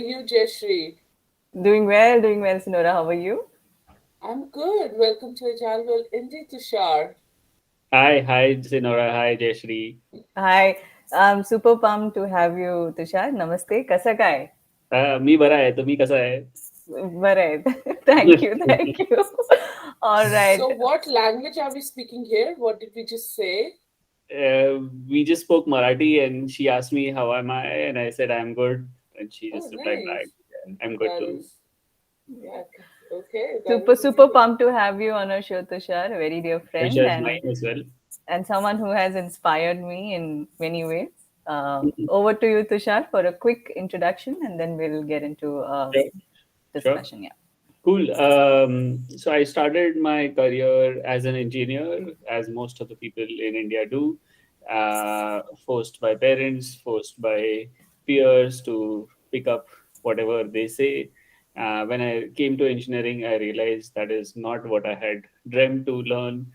you, Jeshri? Doing well, Sinora. How are you? I'm good. Welcome to Agile World India, Tushar. Hi, Zinora. Hi, Jayashree. Hi, I'm super pumped to have you, Tushar. Namaste. Kasa काय? मी बरा आहे. तुम्ही कसा आहे? Baraid. Thank you. All right. So, what language are we speaking here? What did we just say? We just spoke Marathi, and she asked me how am I, and I said I'm good, and she Oh, just replied back, nice. I'm good That too. is, yeah, okay. That Super, was really super good. pumped to have you on our show, Tushar. A very dear friend Pleasure is and mine as well. someone who has inspired me in many ways. Over to you, Tushar, for a quick introduction, and then we'll get into Sure, sure. discussion. Yeah. Cool. So I started my career as an engineer, as most of the people in India do, forced by parents, forced by peers to pick up whatever they say. When I came to engineering, I realized that is not what I had dreamt to learn.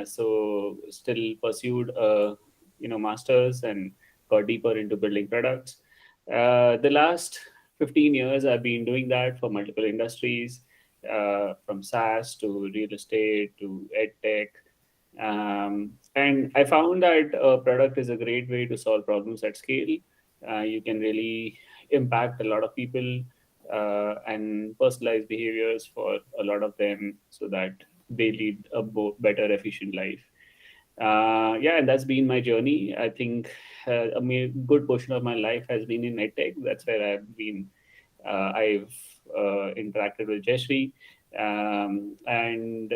So still pursued a masters and got deeper into building products. The last 15 years, I've been doing that for multiple industries, from SaaS to real estate to edtech. And I found that a product is a great way to solve problems at scale. You can really impact a lot of people and personalize behaviors for a lot of them so that they lead a better, efficient life. Yeah, and that's been my journey. I think good portion of my life has been in edtech. That's where I've interacted with Jeshri, and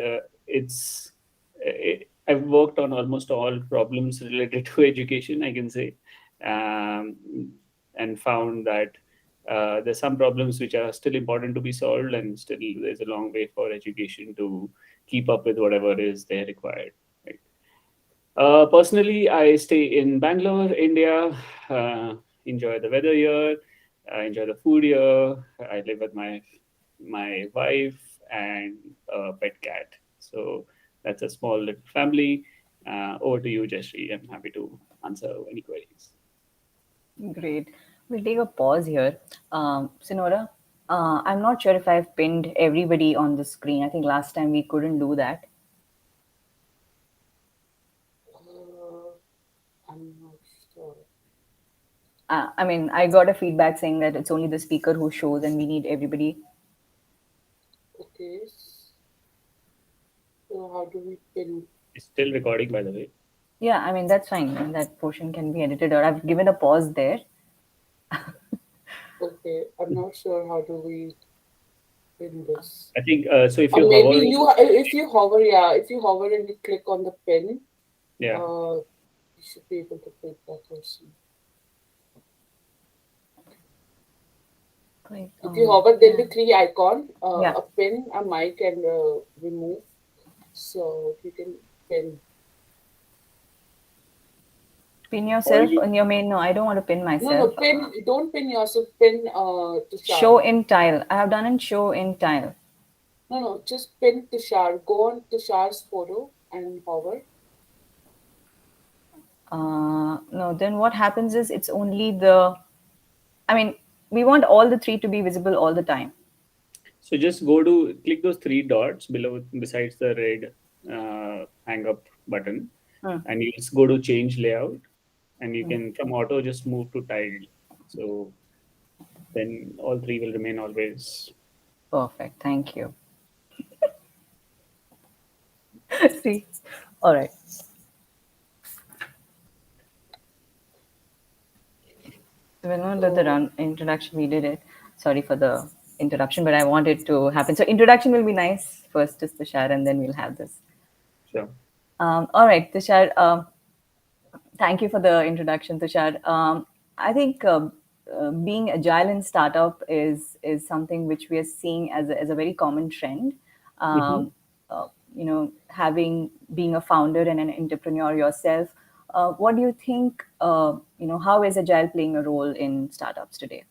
I've worked on almost all problems related to education, I can say, and found that there's some problems which are still important to be solved, and still there's a long way for education to keep up with whatever is there required. Right? Personally, I stay in Bangalore, India. Enjoy the weather here. I enjoy the food here. I live with my wife and a pet cat. So that's a small little family. Over to you, Jeshri. I'm happy to answer any queries. Great. We'll take a pause here. Sinora, I'm not sure if I've pinned everybody on the screen. I think last time we couldn't do that. Uh, I'm not sure. I mean, I got a feedback saying that it's only the speaker who shows and we need everybody. Okay. So, how do we pin? It's still recording, by the way. Yeah, I mean, that's fine. And that portion can be edited, or I've given a pause there. Okay. I'm not sure how do we pin this. I think so. If Or you maybe hover, if you hover, yeah, if you hover and you click on the pin, yeah, you should be able to pin that person. Click If you on hover, there'll be yeah. three icon, Yeah. a pin, a mic, and remove. So you can pin. Pin or yourself you on your main. No, I don't want to pin No, myself. pin. Don't pin yourself. Pin Tushar. Show in tile. I have done in show in tile. No, just pin Tushar. Go on Tushar's photo and hover. No, then what happens is it's only the. I mean, we want all the three to be visible all the time. So just go to click those three dots below besides the red hang up button, Hmm. and you just go to change layout, and you can from auto just move to tiled. So then all three will remain always. Perfect. Thank you. See, all right. We're not done the So run introduction. We did it. Sorry for the interruption, but I want it to happen. So introduction will be nice. First is Tushar, and then we'll have this. Sure. All right, Tushar. Thank you for the introduction, Tushar. I think being agile in startup is something which we are seeing as a very common trend. Hmm. Um, having being a founder and an entrepreneur yourself, what do you think? How is agile playing a role in startups today?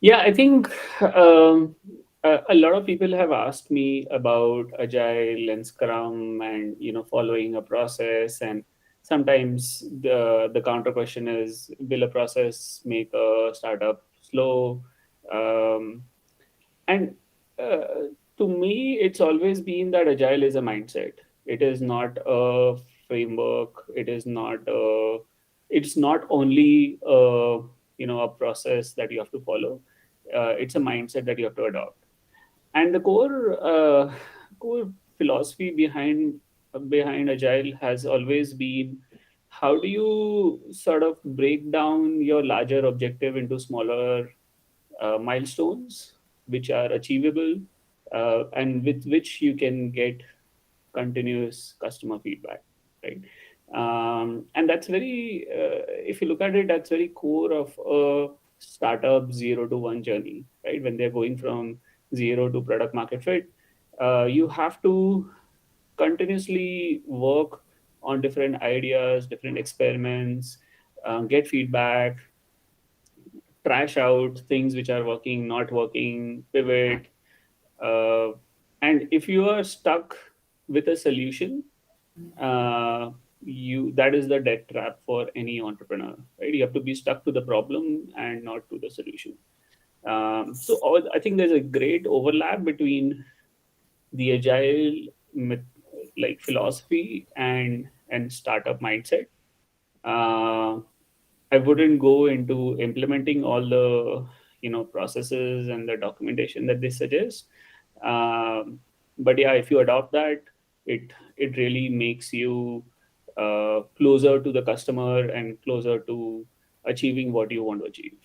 Yeah, I think a lot of people have asked me about agile and Scrum and following a process, and Sometimes the counter question is, will a process make a startup slow? Um, and to me, it's always been that agile is a mindset. It is not a framework. It's not only a process that you have to follow. It's a mindset that you have to adopt. And the core philosophy behind agile has always been, how do you sort of break down your larger objective into smaller milestones which are achievable, and with which you can get continuous customer feedback, right? And that's very, if you look at it, that's very core of a startup 0 to 1 journey, right? When they're going from zero to product market fit, you have to continuously work on different ideas, different experiments, get feedback, trash out things which are working, not working, pivot. Uh, and if you are stuck with a solution, you that is the death trap for any entrepreneur, right? You have to be stuck to the problem and not to the solution. I think there's a great overlap between the agile myth, like philosophy and startup mindset. Uh, I wouldn't go into implementing all the processes and the documentation that they suggest. Um, but yeah, if you adopt that, it really makes you closer to the customer and closer to achieving what you want to achieve.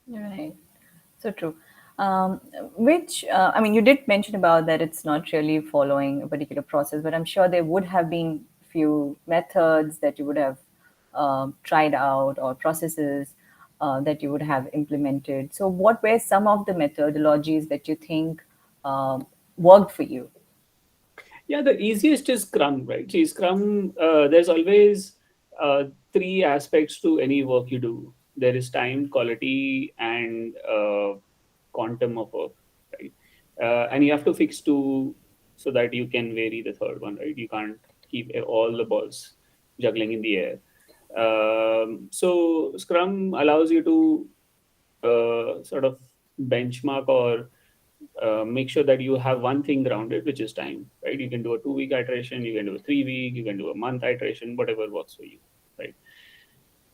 Right. So true. Um, I mean, you did mention about that it's not really following a particular process, but I'm sure there would have been few methods that you would have tried out, or processes that you would have implemented. So, what were some of the methodologies that you think worked for you? Yeah, the easiest is Scrum, right? See, Scrum, there's always three aspects to any work you do. There is time, quality, and quantum of work, right? And you have to fix two so that you can vary the third one, right? You can't keep all the balls juggling in the air. So Scrum allows you to sort of benchmark or make sure that you have one thing grounded, which is time, right? You can do a 2 week iteration, you can do a 3 week, you can do a month iteration, whatever works for you, right?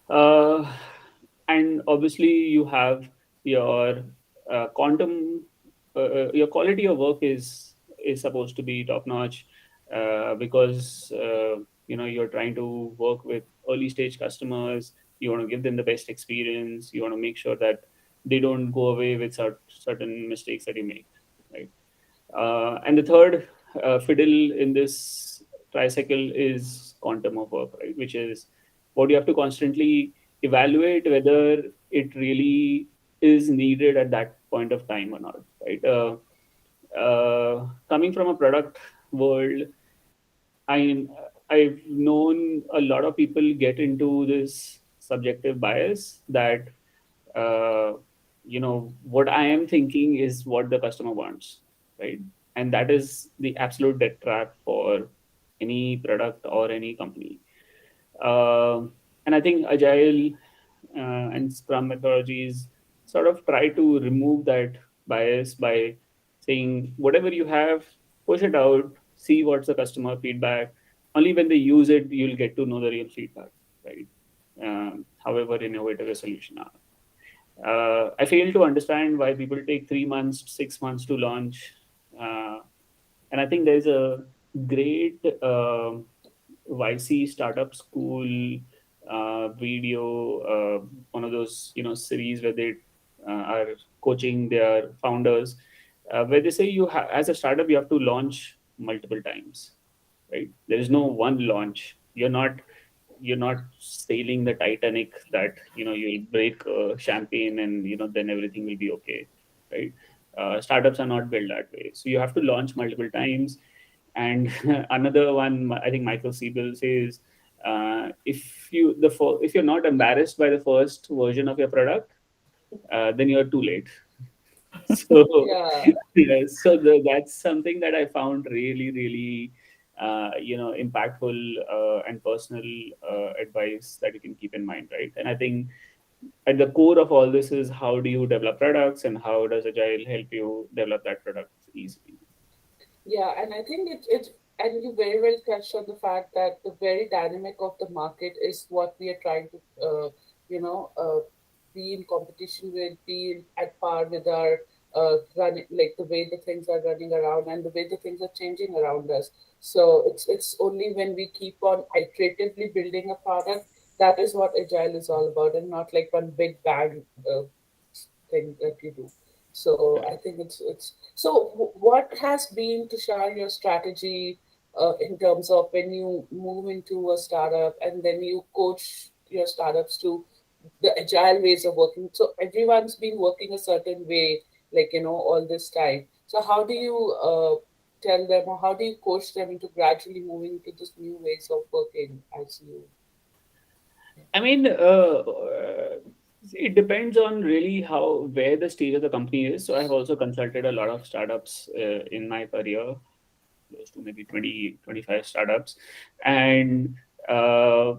Uh, and obviously, you have your quantum, your quality of work is supposed to be top notch, because you're trying to work with early stage customers. You want to give them the best experience. You want to make sure that they don't go away with certain mistakes that you make, right? And the third fiddle in this tricycle is quantum of work, right? Which is what you have to constantly evaluate whether it really is needed at that point of time or not, right? Coming from a product world, I I've known a lot of people get into this subjective bias that what I am thinking is what the customer wants, right? And that is the absolute death trap for any product or any company. And I think Agile and Scrum methodologies sort of try to remove that bias by saying whatever you have, push it out, see what's the customer feedback. Only when they use it, you'll get to know the real feedback, right? However innovative a solution are. I fail to understand why people take 3 months, 6 months to launch. Uh, and I think there's a great YC startup school video, one of those series where they are coaching their founders, where they say as a startup you have to launch multiple times, right? There is no one launch. You're not sailing the Titanic that you'll break champagne and then everything will be okay, right? Startups are not built that way, so you have to launch multiple times. And another one, I think Michael Siebel says, if you're not embarrassed by the first version of your product, then you're too late. So Yeah. yeah, so that's something that I found really, really impactful and personal advice that you can keep in mind, right? And I think at the core of all this is how do you develop products and how does Agile help you develop that product easily. Yeah, and I think it's and you very well touched on the fact that the very dynamic of the market is what we are trying to you know be in competition with, at par with our running, like the way the things are running around and the way the things are changing around us. So it's only when we keep on iteratively building a product, that is what agile is all about, and not like one big bang thing that you do. So I think it's so. What has been, Tushar, your strategy in terms of when you move into a startup and then you coach your startups to the agile ways of working? So everyone's been working a certain way, like all this time. So how do you tell them, or how do you coach them into gradually moving to this new ways of working as you? I mean, it depends on really how where the stage of the company is. So I have also consulted a lot of startups in my career, close to maybe 20, 25 startups, and uh,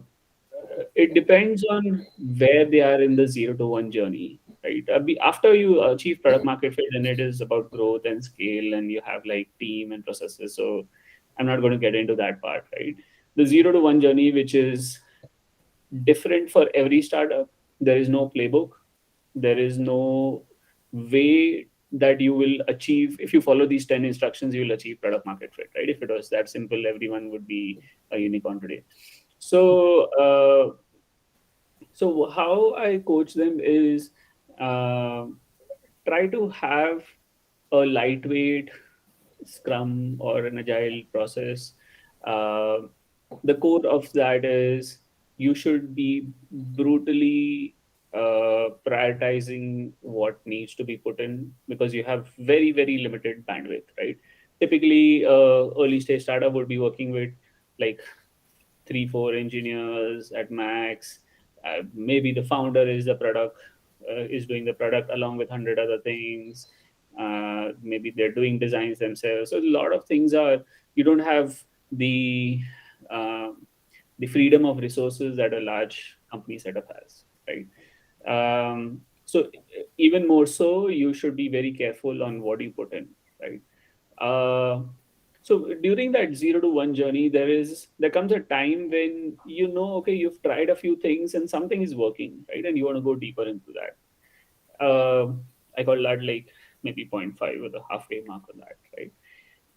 it depends on where they are in the 0 to 1 journey, right? After you achieve product market fit, then it is about growth and scale, and you have like team and processes. So I'm not going to get into that part, right? The 0 to 1 journey, which is different for every startup. There is no playbook. There is no way that you will achieve. If you follow these 10 instructions, you will achieve product market fit, right? If it was that simple, everyone would be a unicorn today. So, so how I coach them is uh, try to have a lightweight Scrum or an Agile process. Uh, the core of that is you should be brutally prioritizing what needs to be put in because you have very, very limited bandwidth, right? Typically, early stage startup would be working with like 3, 4 engineers at max. Maybe the founder is the product is doing the product along with 100 other things. Maybe they're doing designs themselves. So a lot of things are you don't have the uh, the freedom of resources that a large company setup has, right? So even more so, you should be very careful on what you put in, right? Uh, so during that 0 to 1 journey, there comes a time when okay, you've tried a few things and something is working, right? And you want to go deeper into that. I call that like maybe point 0.5 or the halfway mark on that, right?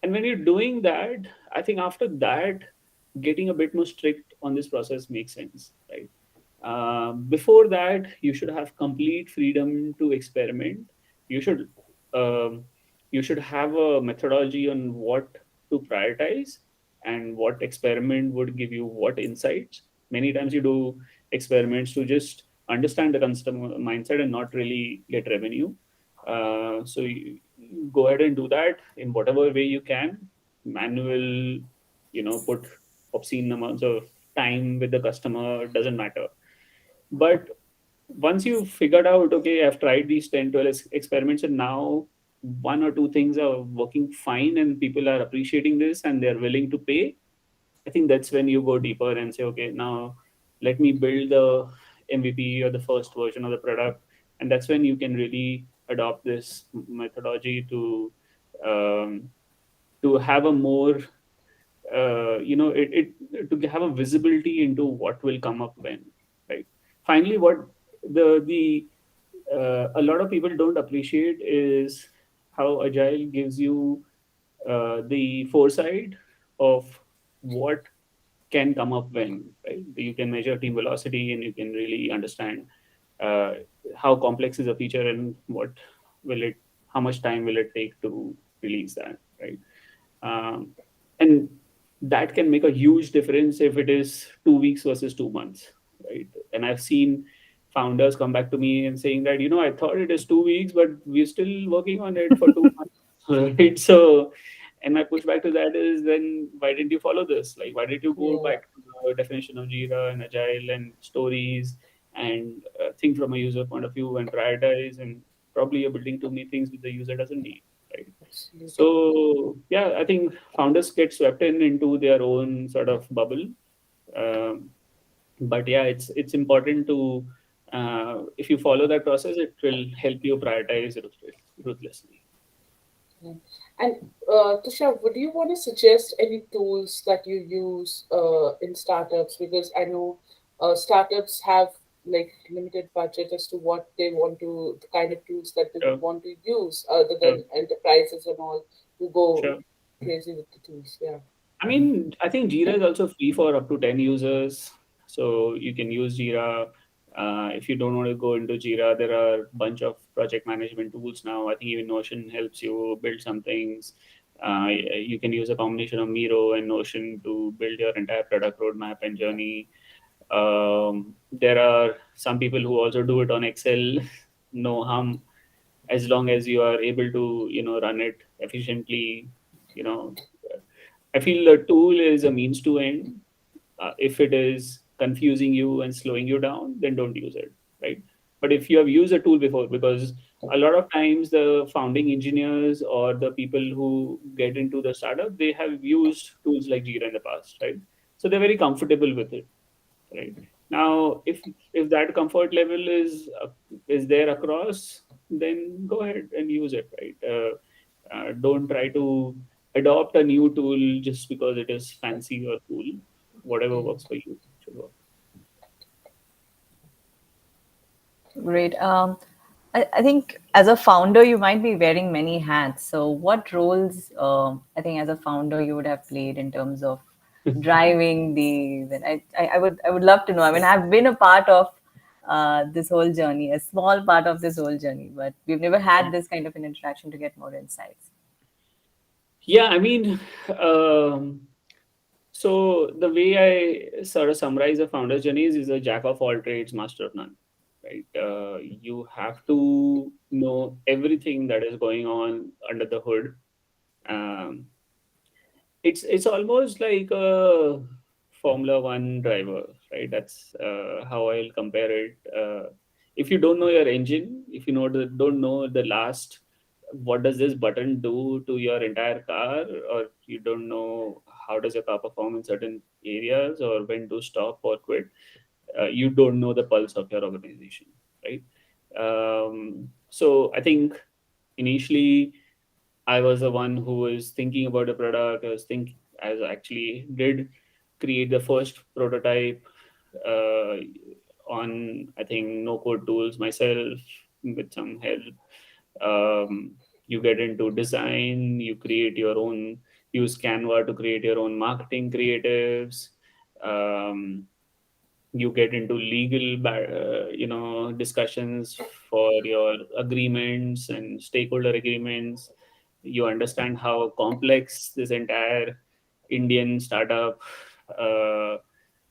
And when you're doing that, I think after that, getting a bit more strict on this process makes sense, right? Before that, you should have complete freedom to experiment. You should um, you should have a methodology on what to prioritize and what experiment would give you what insights. Many times you do experiments to just understand the customer mindset and not really get revenue. So you go ahead and do that in whatever way you can. Manual, put obscene amounts of time with the customer, doesn't matter. But once you've figured out, okay, I've tried these 10, 12 experiments, and now 1 or 2 things are working fine and people are appreciating this and they're willing to pay, I think that's when you go deeper and say, okay, now let me build the MVP or the first version of the product. And that's when you can really adopt this methodology um, to have a more to have a visibility into what will come up when, right? Finally, what the a lot of people don't appreciate is how agile gives you the foresight of what can come up when, right? You can measure team velocity and you can really understand uh, how complex is a feature and will it how much time will it take to release that, right? And that can make a huge difference if it is 2 weeks versus 2 months, right? And I've seen founders come back to me and saying that I thought it is 2 weeks but we're still working on it for 2 months. Right? So and my pushback to that is, then why didn't you follow this? Like, why did you go Yeah, back to the definition of Jira and Agile and stories and think from a user point of view and prioritize? And probably you're building too many things which the user doesn't need, right? Absolutely. So yeah, I think founders get swept in into their own sort of bubble. Um, but yeah, it's important to if you follow that process, it will help you prioritize ruthlessly. Yeah. And Tushar, would you want to suggest any tools that you use in startups? Because I know startups have like limited budget as to what they want to, the kind of tools that they would Sure, want to use, other sure, than enterprises and all who go sure. crazy with the tools. Yeah. I mean, I think Jira is also free for up to 10 users. So you can use Jira. If you don't want to go into Jira, there are a bunch of project management tools now. I think even Notion helps you build some things. You can use a combination of Miro and Notion to build your entire product roadmap and journey. There are some people who also do it on Excel. No harm, as long as you are able to, run it efficiently. You know, I feel the tool is a means to end. If it is confusing you and slowing you down, then don't use it, right? But if you have used a tool before, because a lot of times the founding engineers or the people who get into the startup, they have used tools like Jira in the past, right? So they're very comfortable with it, right? Now, if that comfort level is there across, then go ahead and use it, right? Don't try to adopt a new tool just because it is fancy or cool. Whatever Yeah. works for you should work. Great. I think as a founder, you might be wearing many hats. So, what roles, I think, as a founder, you would have played in terms of driving these? And I would love to know. I mean, I've been a part of this whole journey, a small part of this whole journey, but we've never had this kind of an interaction to get more insights. Yeah, I mean, um, so the way I sort of summarize a founder's journey is a jack of all trades, master of none, right? You have to know everything that is going on under the hood. Um, it's almost like a Formula One driver, right? That's how I'll compare it. If you don't know your engine, if you don't know the last, what does this button do to your entire car, or you don't know how does your car perform in certain areas, or when to stop or quit, you don't know the pulse of your organization, right? So I think initially I was the one who was thinking about the product. I was actually did create the first prototype uh, on, I think, no code tools myself with some help. Um, you get into design, you create your own, use Canva to create your own marketing creatives. Um, you get into legal discussions for your agreements and stakeholder agreements. You understand how complex this entire Indian startup uh,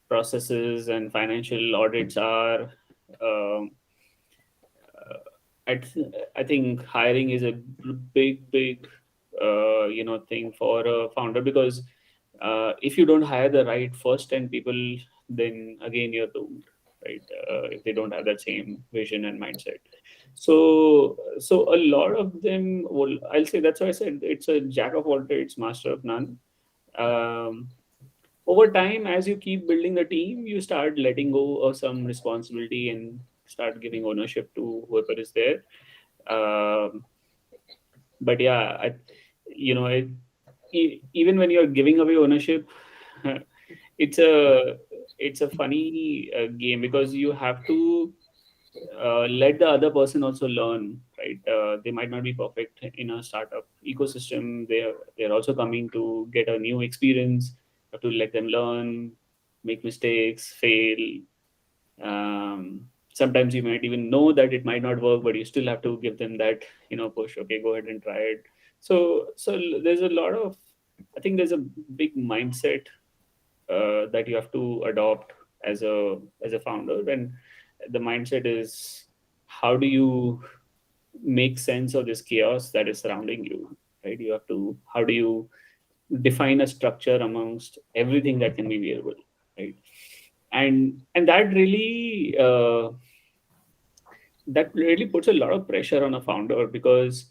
processes and financial audits are. um, I think hiring is a big thing for a founder, because if you don't hire the right first 10 people, then again you're doomed, right? If they don't have that same vision and mindset. So a lot of them will, I'll say, that's why I said it's a jack of all trades, master of none. Um, Over time, as you keep building the team, you start letting go of some responsibility and start giving ownership to whoever is there. um, but yeah, even when you're giving away ownership, it's a funny game, because you have to let the other person also learn, right? They might not be perfect in a startup ecosystem. They're also coming to get a new experience. You have to let them learn, make mistakes, fail. Sometimes you might even know that it might not work, but you still have to give them that, push. Okay, go ahead and try it. So there's a lot of, I think there's a big mindset that you have to adopt as a founder. And the mindset is, how do you make sense of this chaos that is surrounding you, right? You have to, how do you define a structure amongst everything that can be variable, right? And that really puts a lot of pressure on a founder, because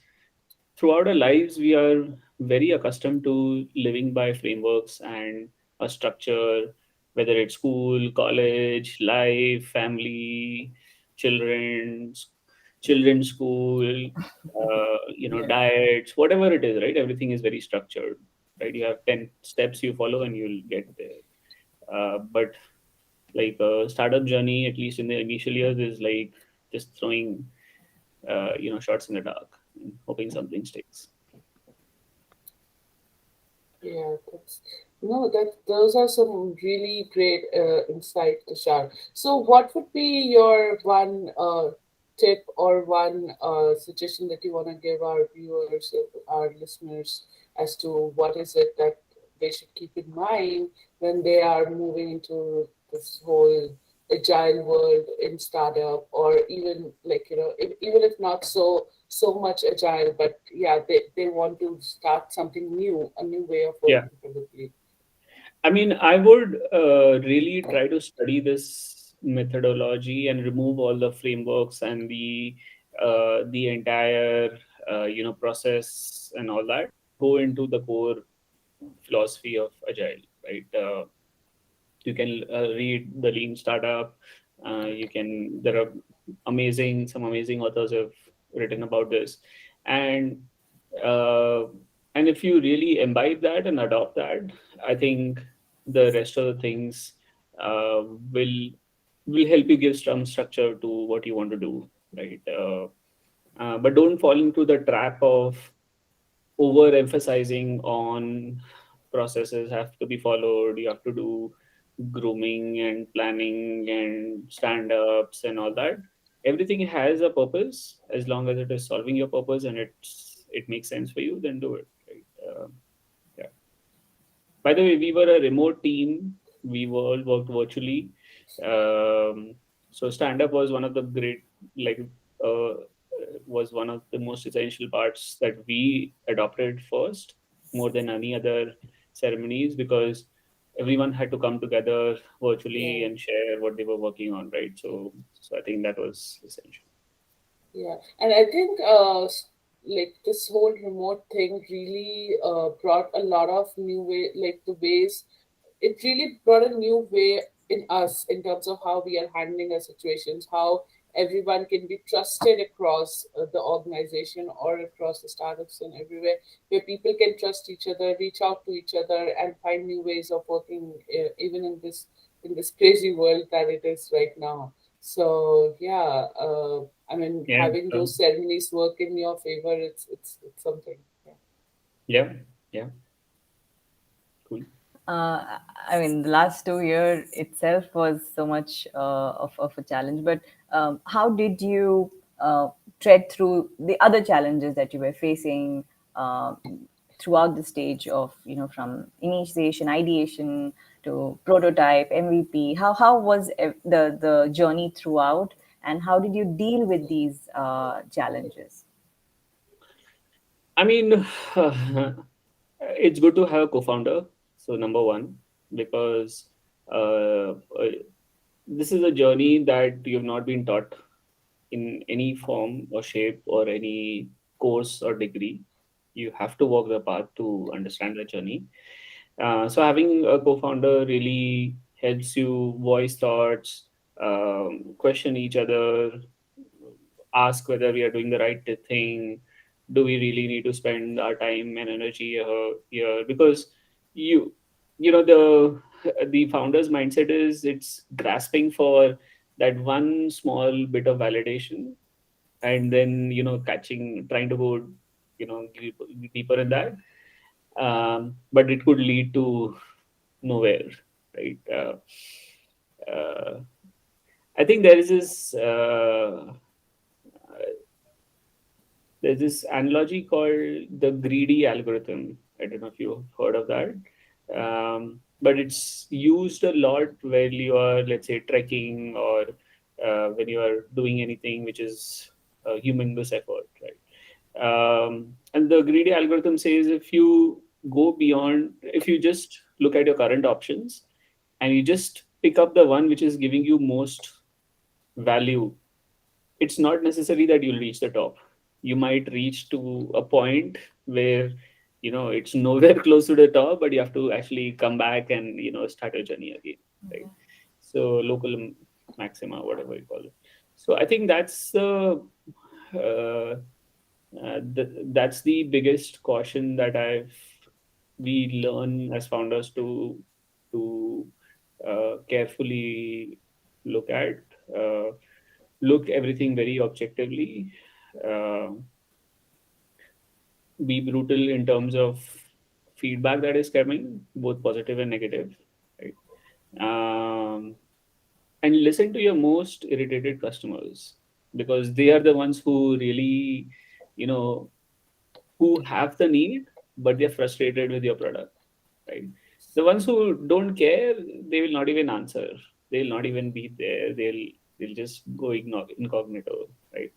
throughout our lives, we are very accustomed to living by frameworks and a structure, whether it's school, college, life, family, children, children's school, Yeah. diets, whatever it is, right? Everything is very structured, right? You have 10 steps you follow and you'll get there. But like a startup journey, at least in the initial years, is like just throwing, shots in the dark, and hoping something sticks. Yeah, that's no, that those are some really great insight to share. So, what would be your one tip or one suggestion that you want to give our viewers, our listeners, as to what is it that they should keep in mind when they are moving into this whole agile world in startup, or even like even if not so much agile, but yeah, they want to start something new, a new way of Yeah. working probably. I mean, I would really try to study this methodology and remove all the frameworks and the entire process and all that. Go into the core philosophy of agile, right? You can read the Lean Startup. You can There are some amazing authors have written about this, and uh, and if you really imbibe that and adopt that, I think the rest of the things uh, will will help you give some structure to what you want to do, right? But don't fall into the trap of overemphasizing on processes have to be followed. You have to do grooming and planning and stand-ups and all that. Everything has a purpose. As long as it is solving your purpose and it makes sense for you, then do it, right? Yeah. By the way, we were a remote team. We all worked virtually. So stand up was one of the great, like, uh, was one of the most essential parts that we adopted first, more than any other ceremonies, because everyone had to come together virtually Yeah. and share what they were working on, right? So I think that was essential. Yeah, and I think like this whole remote thing really brought a lot of new way, like the ways it really brought a new way in us in terms of how we are handling our situations, how everyone can be trusted across the organization or across the startups and everywhere, where people can trust each other, reach out to each other, and find new ways of working, even in this crazy world that it is right now. So yeah, I mean, Yeah. having those ceremonies work in your favor, it's something. Yeah. Yeah. Yeah. Cool. I mean, the last 2 year itself was so much of a challenge. But how did you tread through the other challenges that you were facing uh, throughout the stage of, from initiation, ideation to prototype, MVP? How was the journey throughout, and how did you deal with these challenges? I mean, it's good to have a co-founder. So number one, because this is a journey that you have not been taught in any form or shape or any course or degree. You have to walk the path to understand the journey. So having a co-founder really helps you voice thoughts, question each other, ask whether we are doing the right thing. Do we really need to spend our time and energy here? Because you the founder's mindset is it's grasping for that one small bit of validation, and then trying to go deeper in that. But it could lead to nowhere, right? Uh, I think there's this analogy called the greedy algorithm. I don't know if you've heard of that. But it's used a lot when you are, let's say, trekking, or when you are doing anything which is a humongous effort, right? And the greedy algorithm says if you just look at your current options and you just pick up the one which is giving you most value, it's not necessary that you'll reach the top. you might reach to a point where it's nowhere close to the top, but you have to actually come back and start your journey again, right? So local maxima, whatever you call it. So I think that's the biggest caution that we learn as founders to carefully look at, uh, look everything very objectively, uh, be brutal in terms of feedback that is coming, both positive and negative, right? And listen to your most irritated customers, because they are the ones who really, you know, who have the need, but they're frustrated with your product, right? The ones who don't care, they will not even answer. They'll not even be there. They'll just go incognito, right?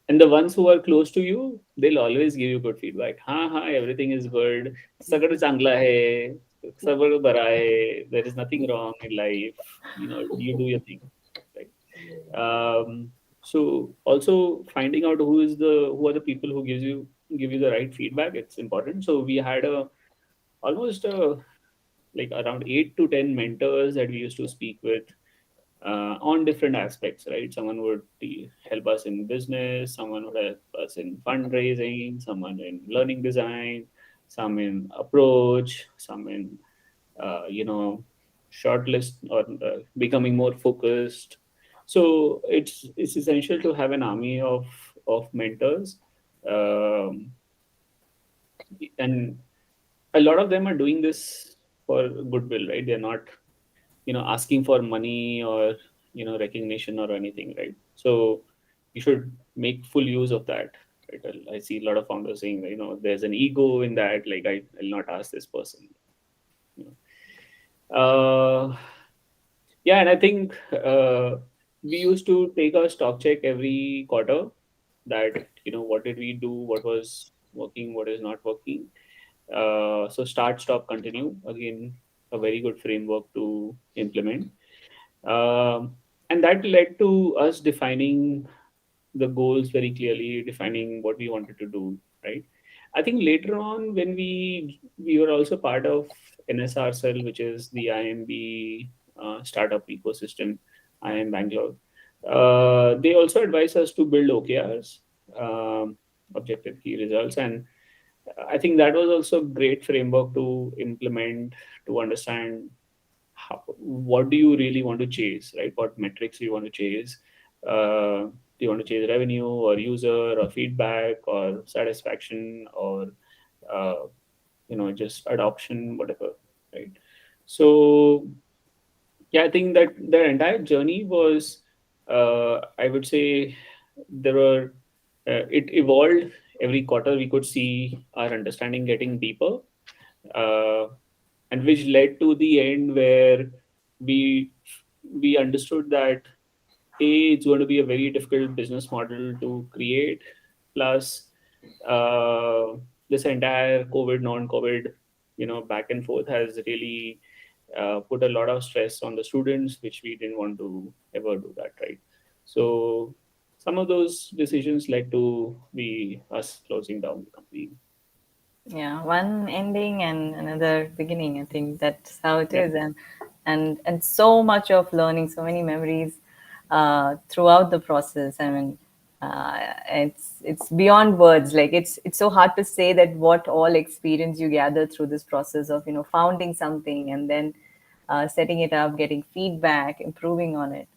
And the ones who are close to you, they'll always give you good feedback. Ha, everything is good. Sagar changla hai. Sabar bara hai. There is nothing wrong in life. You do your thing, right? So also finding out who are the people who give you the right feedback. It's important. So we had almost like around 8 to 10 mentors that we used to speak with on different aspects, right? Someone would help us in business, someone would help us in fundraising, someone in learning design, some in approach, some in, shortlist or becoming more focused. So it's essential to have an army of mentors, um, and a lot of them are doing this for goodwill, right? They're not asking for money or recognition or anything, right? So you should make full use of that, right? I see a lot of founders saying there's an ego in that, like I'll not ask this person, you know yeah. And I think we used to take a stock check every quarter, that what did we do, what was working, what is not working. So start, stop, continue, again, a very good framework to implement. And that led to us defining the goals very clearly, defining what we wanted to do, right? I think later on, when we were also part of NSR Cell, which is the IMB startup ecosystem, IM Bangalore. They also advise us to build OKRs, objective key results, and I think that was also a great framework to implement, to understand what do you really want to chase, right? What metrics do you want to chase? Do you want to chase revenue or user or feedback or satisfaction or uh, just adoption, whatever, right? So yeah, I think that the entire journey was, I would say, there were it evolved every quarter. We could see our understanding getting deeper, uh, and which led to the end where we we understood that it's going to be a very difficult business model to create. Plus, uh, this entire COVID, non-COVID, back and forth has really put a lot of stress on the students, which we didn't want to ever do that, right? So some of those decisions led to us closing down the company. Yeah, one ending and another beginning. I think that's how it Yeah, is, and so much of learning, so many memories throughout the process. I mean, it's beyond words. Like it's so hard to say that what all experience you gather through this process of founding something and then setting it up, getting feedback, improving on it.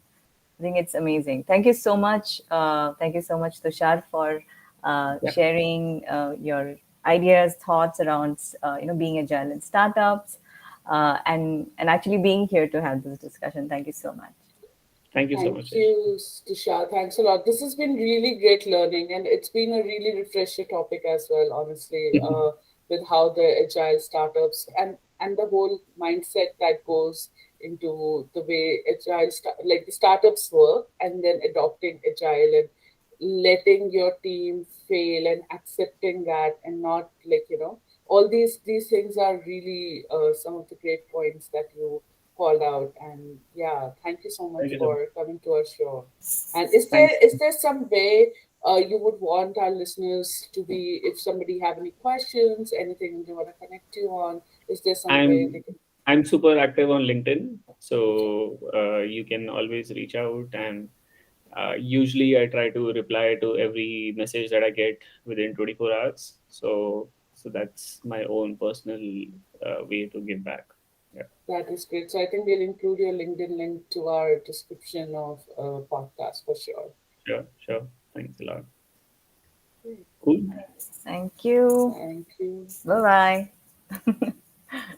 I think it's amazing. Thank you so much. Thank you so much, Tushar, for yeah. sharing your ideas, thoughts around being agile in startups, and actually being here to have this discussion. Thank you so much. Thank you so Thank much. you, Tushar. Thanks a lot. This has been really great learning, and it's been a really refresher topic as well, honestly, with how the agile startups and the whole mindset that goes into the way like the startups work, and then adopting agile and letting your team fail and accepting that, and not like all these things are really some of the great points that you called out. And yeah, thank you so much Thank you so much. for coming to our show. And Thanks. is there some way you would want our listeners to be, if somebody have any questions, anything they want to connect you on, is there some way they I'm can? I'm super active on LinkedIn, so you can always reach out. And usually, I try to reply to every message that I get within 24 hours. So that's my own personal way to give back. Yeah, That is great. So I think we'll include your LinkedIn link to our description of podcast for sure. sure, sure. Thanks a lot. Great. Cool. Thank you. Thank you. Bye bye.